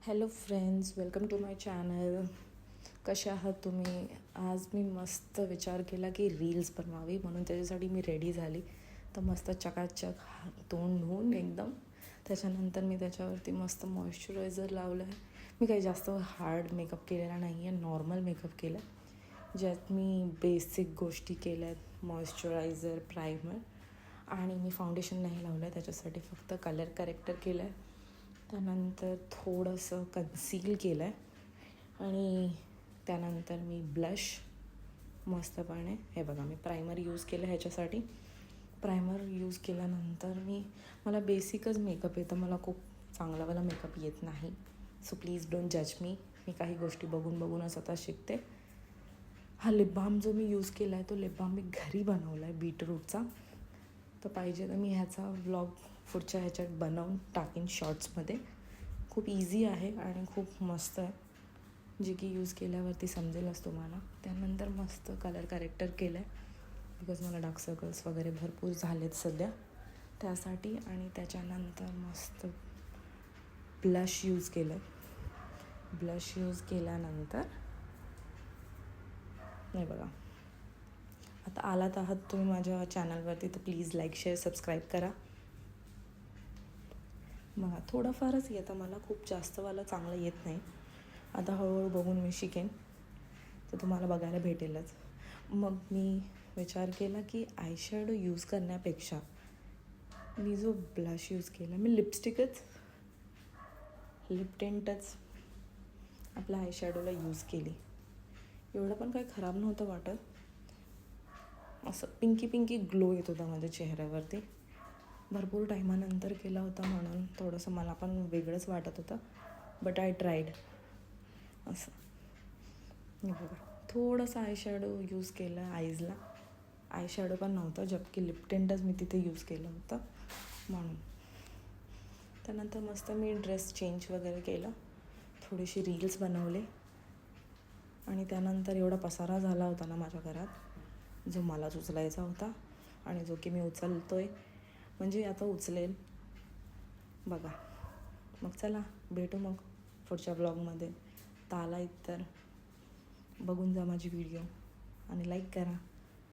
Hello friends, welcome to my channel. कसे आहात तुम्ही? आज मी मस्त विचार केला की रील्स बनवावी, म्हणून त्याच्यासाठी मी रेडी झाली. तर मस्त चकाचक तोंड धुवून एकदम त्याच्यानंतर मी त्याच्यावरती मस्त मॉइश्चरायझर लावलं आहे. मी काही जास्त हार्ड मेकअप केलेला नाही आहे, नॉर्मल मेकअप केला आहे, ज्यात मी बेसिक गोष्टी केल्या आहेत. मॉइश्चरायझर, प्रायमर आणि मी फाउंडेशन नाही लावलं आहे, त्याच्यासाठी फक्त कलर करेक्टर केलं आहे. त्यानंतर थोडंसं कन्सील केलं आहे आणि त्यानंतर मी ब्लश मस्तपणे, हे बघा मी प्रायमर यूज केलं ह्याच्यासाठी. प्रायमर यूज केल्यानंतर मला बेसिकच मेकअप येतं, मला खूप चांगलावाला मेकअप येत नाही. सो प्लीज डोंट जज मी. मी काही गोष्टी बघूनच आता शिकते. हा लिप बाम जो मी यूज केला आहे, तो लिप बाम मी घरी बनवला आहे बीटरूटचा. तर पाहिजे तर मी ह्याचा व्लॉग पुढच्या ह्याच्यात बनवून टाकीन शॉर्ट्समध्ये. खूप इझी आहे आणि खूप मस्त आहे, जे की यूज केल्यावरती समजेलच तुम्हाला. त्यानंतर मस्त कलर करेक्टर केलं आहे, बिकॉज मला डार्क सर्कल्स वगैरे भरपूर झालेत सध्या, त्यासाठी. आणि त्याच्यानंतर मस्त ब्लश यूज केलं. ब्लश यूज केल्यानंतर नाही बघा, आता आलात आहात तुम्ही माझ्या चॅनलवरती तर प्लीज लाईक, शेअर, सबस्क्राईब करा. बघा थोडंफारच येतं मला, खूप जास्तवाला चांगलं येत नाही. आता हळूहळू बघून मी शिकेन, तर तुम्हाला बघायला भेटेलच. मग मी विचार केला की आयशॅडो यूज करण्यापेक्षा मी जो ब्लश यूज केला, मी लिपस्टिकच, लिप टिंटच आपल्या आयशॅडोला यूज केली. एवढं पण काही खराब नव्हतं वाटत. असं पिंकी ग्लो येत होता माझ्या चेहऱ्यावरती. भरपूर टायमानंतर केला होता म्हणून थोडंसं मला पण वेगळंच वाटत होतं, बट आय ट्राईड. असं बघा, थोडंसं आयशॅडो यूज केलं आईजला. आयशॅडो पण नव्हतं, जबकी लिप टिंटच मी तिथे यूज केलं होतं म्हणून. त्यानंतर मस्त मी ड्रेस चेंज वगैरे केलं, थोडीशी रील्स बनवले. आणि त्यानंतर एवढा पसारा झाला होता ना माझ्या घरात, जो मलाच उचलायचा होता आणि जो की मी उचलतो आहे, म्हणजे आता उचलेल. बघा, मग चला भेटू मग पुढच्या ब्लॉगमध्ये. तर आला तर बघून जा माझी व्हिडिओ आणि लाईक करा.